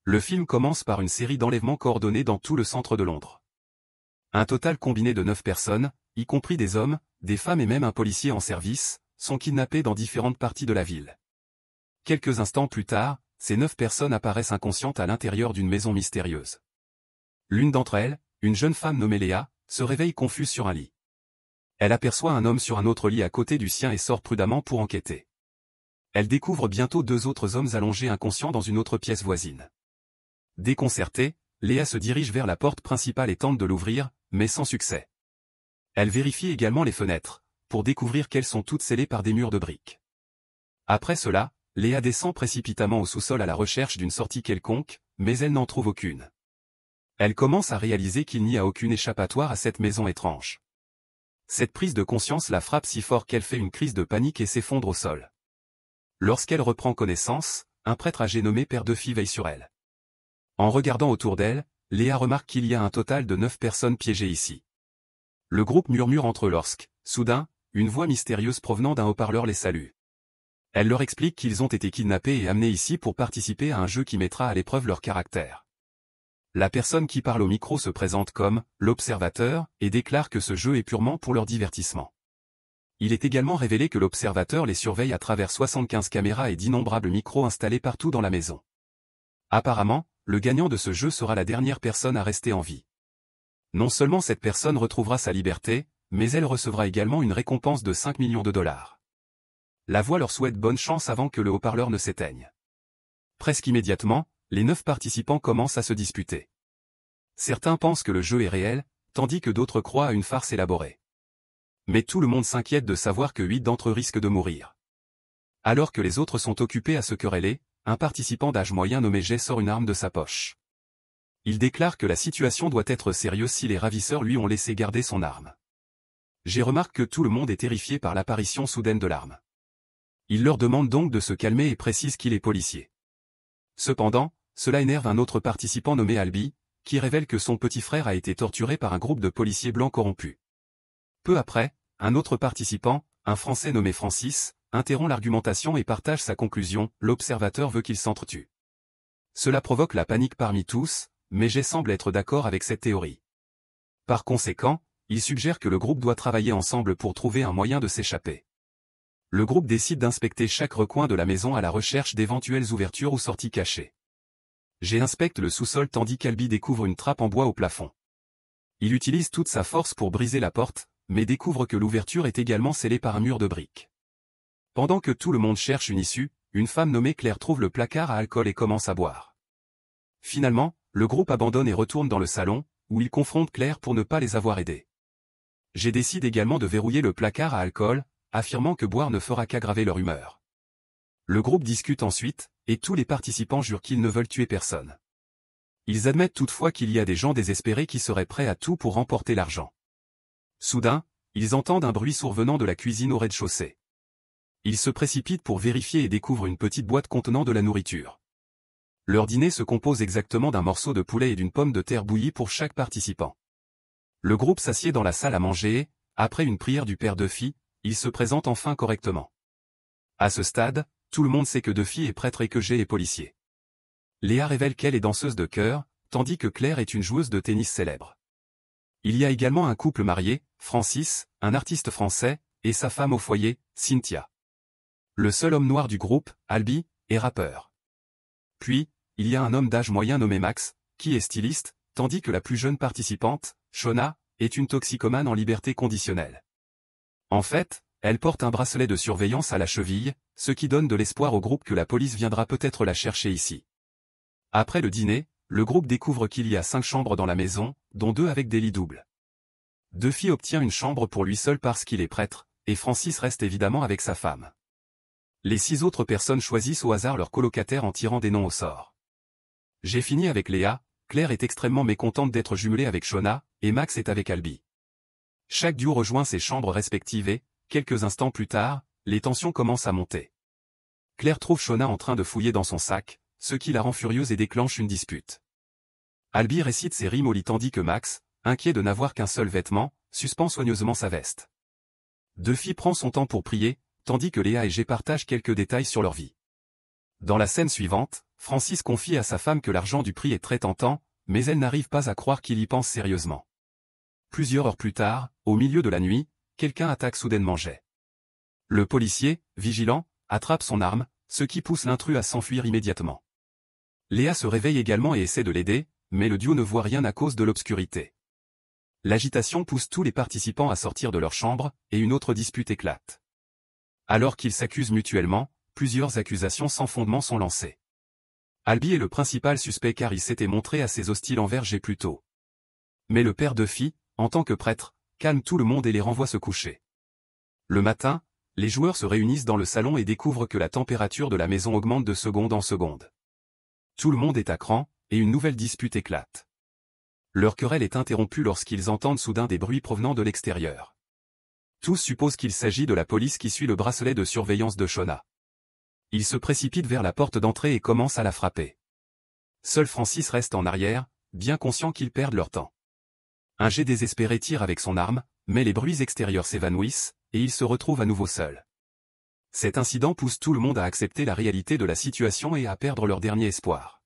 Le film commence par une série d'enlèvements coordonnés dans tout le centre de Londres. Un total combiné de 9 personnes, y compris des hommes, des femmes et même un policier en service, sont kidnappés dans différentes parties de la ville. Quelques instants plus tard, ces 9 personnes apparaissent inconscientes à l'intérieur d'une maison mystérieuse. L'une d'entre elles, une jeune femme nommée Léa, se réveille confuse sur un lit. Elle aperçoit un homme sur un autre lit à côté du sien et sort prudemment pour enquêter. Elle découvre bientôt 2 autres hommes allongés inconscients dans une autre pièce voisine. Déconcertée, Léa se dirige vers la porte principale et tente de l'ouvrir, mais sans succès. Elle vérifie également les fenêtres, pour découvrir qu'elles sont toutes scellées par des murs de briques. Après cela, Léa descend précipitamment au sous-sol à la recherche d'une sortie quelconque, mais elle n'en trouve aucune. Elle commence à réaliser qu'il n'y a aucune échappatoire à cette maison étrange. Cette prise de conscience la frappe si fort qu'elle fait une crise de panique et s'effondre au sol. Lorsqu'elle reprend connaissance, un prêtre âgé nommé Père Duffy veille sur elle. En regardant autour d'elle, Léa remarque qu'il y a un total de 9 personnes piégées ici. Le groupe murmure entre eux lorsque, soudain, une voix mystérieuse provenant d'un haut-parleur les salue. Elle leur explique qu'ils ont été kidnappés et amenés ici pour participer à un jeu qui mettra à l'épreuve leur caractère. La personne qui parle au micro se présente comme « l'Observateur » et déclare que ce jeu est purement pour leur divertissement. Il est également révélé que l'Observateur les surveille à travers 75 caméras et d'innombrables micros installés partout dans la maison. Apparemment, le gagnant de ce jeu sera la dernière personne à rester en vie. Non seulement cette personne retrouvera sa liberté, mais elle recevra également une récompense de 5 millions de dollars. La voix leur souhaite bonne chance avant que le haut-parleur ne s'éteigne. Presque immédiatement, les 9 participants commencent à se disputer. Certains pensent que le jeu est réel, tandis que d'autres croient à une farce élaborée. Mais tout le monde s'inquiète de savoir que 8 d'entre eux risquent de mourir. Alors que les autres sont occupés à se quereller, un participant d'âge moyen nommé Jay sort une arme de sa poche. Il déclare que la situation doit être sérieuse si les ravisseurs lui ont laissé garder son arme. Jay remarque que tout le monde est terrifié par l'apparition soudaine de l'arme. Il leur demande donc de se calmer et précise qu'il est policier. Cependant, cela énerve un autre participant nommé Albie, qui révèle que son petit frère a été torturé par un groupe de policiers blancs corrompus. Peu après, un autre participant, un Français nommé Francis, interrompt l'argumentation et partage sa conclusion, l'Observateur veut qu'il s'entretue. Cela provoque la panique parmi tous, mais Jay semble être d'accord avec cette théorie. Par conséquent, il suggère que le groupe doit travailler ensemble pour trouver un moyen de s'échapper. Le groupe décide d'inspecter chaque recoin de la maison à la recherche d'éventuelles ouvertures ou sorties cachées. Jay inspecte le sous-sol tandis qu'Albi découvre une trappe en bois au plafond. Il utilise toute sa force pour briser la porte, mais découvre que l'ouverture est également scellée par un mur de briques. Pendant que tout le monde cherche une issue, une femme nommée Claire trouve le placard à alcool et commence à boire. Finalement, le groupe abandonne et retourne dans le salon, où il confronte Claire pour ne pas les avoir aidés. Jay décide également de verrouiller le placard à alcool, affirmant que boire ne fera qu'aggraver leur humeur. Le groupe discute ensuite, et tous les participants jurent qu'ils ne veulent tuer personne. Ils admettent toutefois qu'il y a des gens désespérés qui seraient prêts à tout pour remporter l'argent. Soudain, ils entendent un bruit survenant de la cuisine au rez-de-chaussée. Ils se précipitent pour vérifier et découvrent une petite boîte contenant de la nourriture. Leur dîner se compose exactement d'un morceau de poulet et d'une pomme de terre bouillie pour chaque participant. Le groupe s'assied dans la salle à manger et, après une prière du père Duffy, il se présente enfin correctement. À ce stade, tout le monde sait que Duffy est prêtre et que Jay est policier. Léa révèle qu'elle est danseuse de chœur, tandis que Claire est une joueuse de tennis célèbre. Il y a également un couple marié, Francis, un artiste français, et sa femme au foyer, Cynthia. Le seul homme noir du groupe, Albie, est rappeur. Puis, il y a un homme d'âge moyen nommé Max, qui est styliste, tandis que la plus jeune participante, Shona, est une toxicomane en liberté conditionnelle. En fait, elle porte un bracelet de surveillance à la cheville, ce qui donne de l'espoir au groupe que la police viendra peut-être la chercher ici. Après le dîner, le groupe découvre qu'il y a 5 chambres dans la maison, dont 2 avec des lits doubles. Duffy obtient une chambre pour lui seul parce qu'il est prêtre, et Francis reste évidemment avec sa femme. Les 6 autres personnes choisissent au hasard leur colocataire en tirant des noms au sort. J'ai fini avec Léa, Claire est extrêmement mécontente d'être jumelée avec Shona, et Max est avec Albie. Chaque duo rejoint ses chambres respectives et, quelques instants plus tard, les tensions commencent à monter. Claire trouve Shona en train de fouiller dans son sac, ce qui la rend furieuse et déclenche une dispute. Albie récite ses rimes au lit tandis que Max, inquiet de n'avoir qu'un seul vêtement, suspend soigneusement sa veste. Duffy prend son temps pour prier, tandis que Léa et Jay partagent quelques détails sur leur vie. Dans la scène suivante, Francis confie à sa femme que l'argent du prix est très tentant, mais elle n'arrive pas à croire qu'il y pense sérieusement. Plusieurs heures plus tard, au milieu de la nuit, quelqu'un attaque soudainement Jay. Le policier, vigilant, attrape son arme, ce qui pousse l'intrus à s'enfuir immédiatement. Léa se réveille également et essaie de l'aider, mais le duo ne voit rien à cause de l'obscurité. L'agitation pousse tous les participants à sortir de leur chambre, et une autre dispute éclate. Alors qu'ils s'accusent mutuellement, plusieurs accusations sans fondement sont lancées. Albie est le principal suspect car il s'était montré assez hostile envers Jay plus tôt. Mais le père Duffy, en tant que prêtre, calme tout le monde et les renvoie se coucher. Le matin, les joueurs se réunissent dans le salon et découvrent que la température de la maison augmente de seconde en seconde. Tout le monde est à cran, et une nouvelle dispute éclate. Leur querelle est interrompue lorsqu'ils entendent soudain des bruits provenant de l'extérieur. Tous supposent qu'il s'agit de la police qui suit le bracelet de surveillance de Shona. Ils se précipitent vers la porte d'entrée et commencent à la frapper. Seul Francis reste en arrière, bien conscient qu'ils perdent leur temps. Un jet désespéré tire avec son arme, mais les bruits extérieurs s'évanouissent, et il se retrouve à nouveau seul. Cet incident pousse tout le monde à accepter la réalité de la situation et à perdre leur dernier espoir.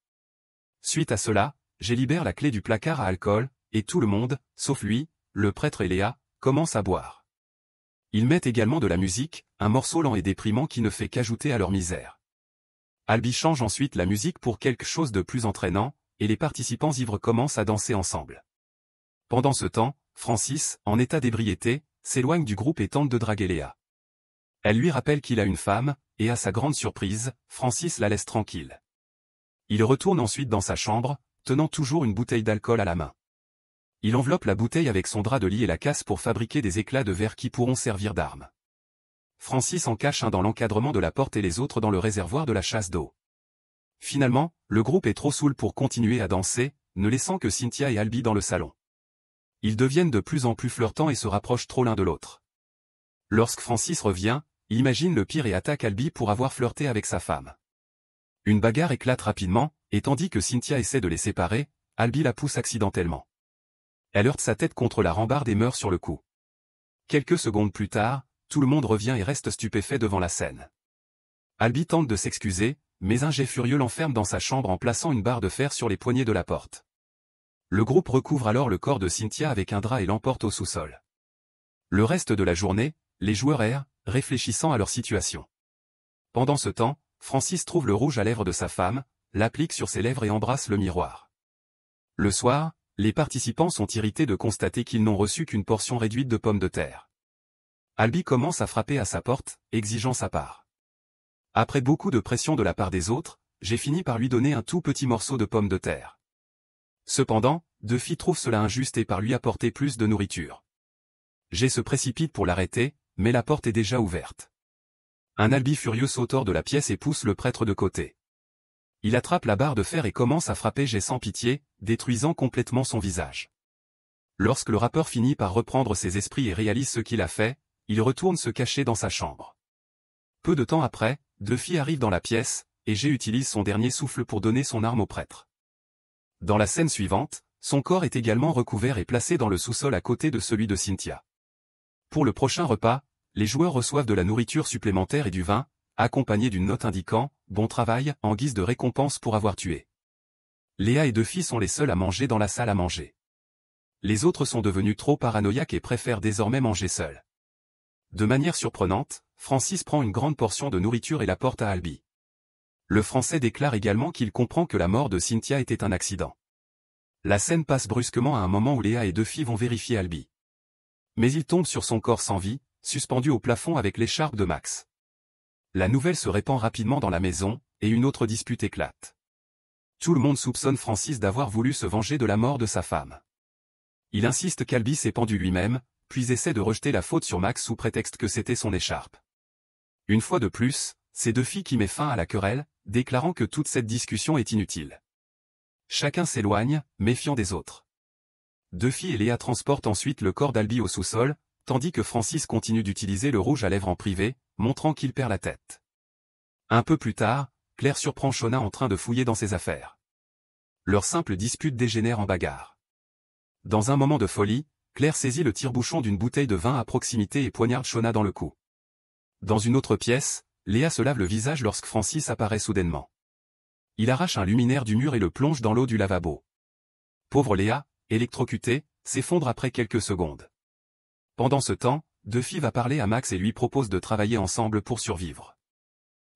Suite à cela, Jay libère la clé du placard à alcool, et tout le monde, sauf lui, le prêtre et Léa, commence à boire. Ils mettent également de la musique, un morceau lent et déprimant qui ne fait qu'ajouter à leur misère. Albie change ensuite la musique pour quelque chose de plus entraînant, et les participants ivres commencent à danser ensemble. Pendant ce temps, Francis, en état d'ébriété, s'éloigne du groupe et tente de draguer Léa. Elle lui rappelle qu'il a une femme, et à sa grande surprise, Francis la laisse tranquille. Il retourne ensuite dans sa chambre, tenant toujours une bouteille d'alcool à la main. Il enveloppe la bouteille avec son drap de lit et la casse pour fabriquer des éclats de verre qui pourront servir d'armes. Francis en cache un dans l'encadrement de la porte et les autres dans le réservoir de la chasse d'eau. Finalement, le groupe est trop saoul pour continuer à danser, ne laissant que Cynthia et Albie dans le salon. Ils deviennent de plus en plus flirtants et se rapprochent trop l'un de l'autre. Lorsque Francis revient, il imagine le pire et attaque Albie pour avoir flirté avec sa femme. Une bagarre éclate rapidement, et tandis que Cynthia essaie de les séparer, Albie la pousse accidentellement. Elle heurte sa tête contre la rambarde et meurt sur le coup. Quelques secondes plus tard, tout le monde revient et reste stupéfait devant la scène. Albie tente de s'excuser, mais un jet furieux l'enferme dans sa chambre en plaçant une barre de fer sur les poignées de la porte. Le groupe recouvre alors le corps de Cynthia avec un drap et l'emporte au sous-sol. Le reste de la journée, les joueurs errent, réfléchissant à leur situation. Pendant ce temps, Francis trouve le rouge à lèvres de sa femme, l'applique sur ses lèvres et embrasse le miroir. Le soir, les participants sont irrités de constater qu'ils n'ont reçu qu'une portion réduite de pommes de terre. Albie commence à frapper à sa porte, exigeant sa part. Après beaucoup de pression de la part des autres, j'ai fini par lui donner un tout petit morceau de pommes de terre. Cependant, Duffy trouve cela injuste et part lui apporter plus de nourriture. Jay se précipite pour l'arrêter, mais la porte est déjà ouverte. Un Albie furieux saute hors de la pièce et pousse le prêtre de côté. Il attrape la barre de fer et commence à frapper Jay sans pitié, détruisant complètement son visage. Lorsque le rappeur finit par reprendre ses esprits et réalise ce qu'il a fait, il retourne se cacher dans sa chambre. Peu de temps après, Duffy arrive dans la pièce, et Jay utilise son dernier souffle pour donner son arme au prêtre. Dans la scène suivante, son corps est également recouvert et placé dans le sous-sol à côté de celui de Cynthia. Pour le prochain repas, les joueurs reçoivent de la nourriture supplémentaire et du vin, accompagné d'une note indiquant « Bon travail » en guise de récompense pour avoir tué. Léa et Duffy sont les seuls à manger dans la salle à manger. Les autres sont devenus trop paranoïaques et préfèrent désormais manger seuls. De manière surprenante, Francis prend une grande portion de nourriture et la porte à Albie. Le Français déclare également qu'il comprend que la mort de Cynthia était un accident. La scène passe brusquement à un moment où Léa et Duffy vont vérifier Albie. Mais ils tombent sur son corps sans vie, suspendu au plafond avec l'écharpe de Max. La nouvelle se répand rapidement dans la maison, et une autre dispute éclate. Tout le monde soupçonne Francis d'avoir voulu se venger de la mort de sa femme. Il insiste qu'Albie s'est pendu lui-même, puis essaie de rejeter la faute sur Max sous prétexte que c'était son écharpe. Une fois de plus, c'est Duffy qui met fin à la querelle, déclarant que toute cette discussion est inutile. Chacun s'éloigne, méfiant des autres. Duffy et Léa transportent ensuite le corps d'Albie au sous-sol, tandis que Francis continue d'utiliser le rouge à lèvres en privé, montrant qu'il perd la tête. Un peu plus tard, Claire surprend Shona en train de fouiller dans ses affaires. Leur simple dispute dégénère en bagarre. Dans un moment de folie, Claire saisit le tire-bouchon d'une bouteille de vin à proximité et poignarde Shona dans le cou. Dans une autre pièce, Léa se lave le visage lorsque Francis apparaît soudainement. il arrache un luminaire du mur et le plonge dans l'eau du lavabo. Pauvre Léa, électrocutée, s'effondre après quelques secondes. Pendant ce temps, Duffy va parler à Max et lui propose de travailler ensemble pour survivre.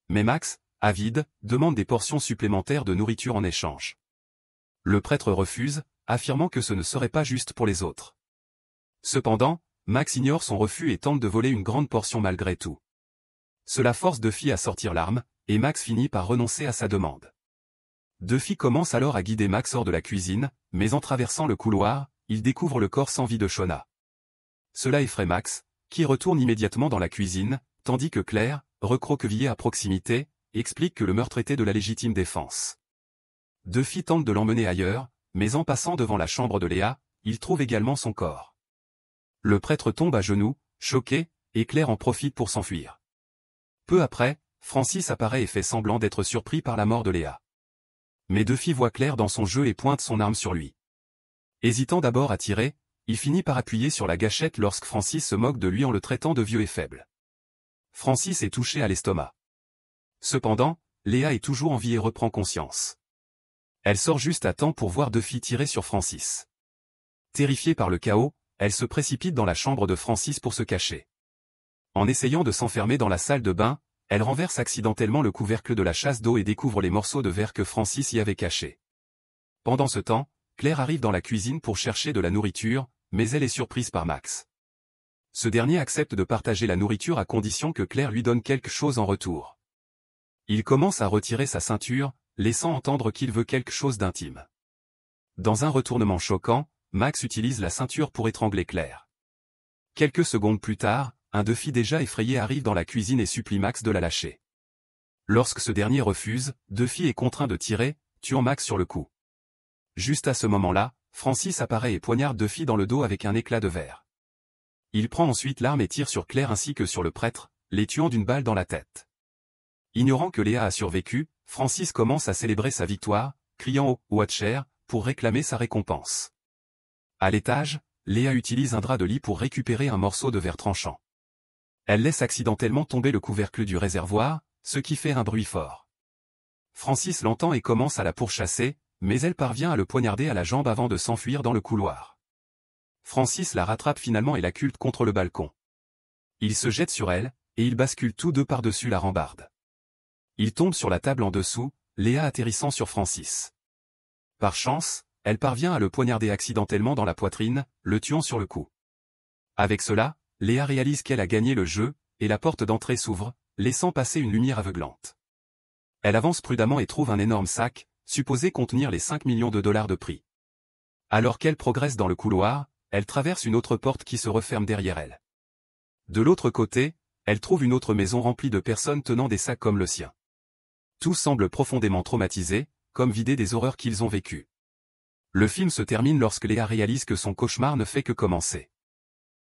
Mais Max, avide, demande des portions supplémentaires de nourriture en échange. Le prêtre refuse, affirmant que ce ne serait pas juste pour les autres. Cependant, Max ignore son refus et tente de voler une grande portion malgré tout. Cela force Duffy à sortir l'arme, et Max finit par renoncer à sa demande. Duffy commence alors à guider Max hors de la cuisine, mais en traversant le couloir, il découvre le corps sans vie de Shona. Cela effraie Max, qui retourne immédiatement dans la cuisine, tandis que Claire, recroquevillée à proximité, explique que le meurtre était de la légitime défense. Duffy tente de l'emmener ailleurs, mais en passant devant la chambre de Léa, il trouve également son corps. Le prêtre tombe à genoux, choqué, et Claire en profite pour s'enfuir. Peu après, Francis apparaît et fait semblant d'être surpris par la mort de Léa. Mais Duffy voit Claire dans son jeu et pointe son arme sur lui. Hésitant d'abord à tirer, il finit par appuyer sur la gâchette lorsque Francis se moque de lui en le traitant de vieux et faible. Francis est touché à l'estomac. Cependant, Léa est toujours en vie et reprend conscience. Elle sort juste à temps pour voir Duffy tirer sur Francis. Terrifiée par le chaos, elle se précipite dans la chambre de Francis pour se cacher. En essayant de s'enfermer dans la salle de bain, elle renverse accidentellement le couvercle de la chasse d'eau et découvre les morceaux de verre que Francis y avait cachés. Pendant ce temps, Claire arrive dans la cuisine pour chercher de la nourriture, mais elle est surprise par Max. Ce dernier accepte de partager la nourriture à condition que Claire lui donne quelque chose en retour. Il commence à retirer sa ceinture, laissant entendre qu'il veut quelque chose d'intime. Dans un retournement choquant, Max utilise la ceinture pour étrangler Claire. Quelques secondes plus tard, un Duffy déjà effrayé arrive dans la cuisine et supplie Max de la lâcher. Lorsque ce dernier refuse, Duffy est contraint de tirer, tuant Max sur le coup. Juste à ce moment-là, Francis apparaît et poignarde Duffy dans le dos avec un éclat de verre. Il prend ensuite l'arme et tire sur Claire ainsi que sur le prêtre, les tuant d'une balle dans la tête. Ignorant que Léa a survécu, Francis commence à célébrer sa victoire, criant au « Watcher » pour réclamer sa récompense. À l'étage, Léa utilise un drap de lit pour récupérer un morceau de verre tranchant. Elle laisse accidentellement tomber le couvercle du réservoir, ce qui fait un bruit fort. Francis l'entend et commence à la pourchasser, mais elle parvient à le poignarder à la jambe avant de s'enfuir dans le couloir. Francis la rattrape finalement et l'acculte contre le balcon. Il se jette sur elle, et ils basculent tous deux par-dessus la rambarde. Ils tombent sur la table en dessous, Léa atterrissant sur Francis. Par chance, elle parvient à le poignarder accidentellement dans la poitrine, le tuant sur le coup. Avec cela, Léa réalise qu'elle a gagné le jeu, et la porte d'entrée s'ouvre, laissant passer une lumière aveuglante. Elle avance prudemment et trouve un énorme sac, supposé contenir les 5 millions de dollars de prix. Alors qu'elle progresse dans le couloir, elle traverse une autre porte qui se referme derrière elle. De l'autre côté, elle trouve une autre maison remplie de personnes tenant des sacs comme le sien. Tous semblent profondément traumatisés, comme vidés des horreurs qu'ils ont vécues. Le film se termine lorsque Léa réalise que son cauchemar ne fait que commencer.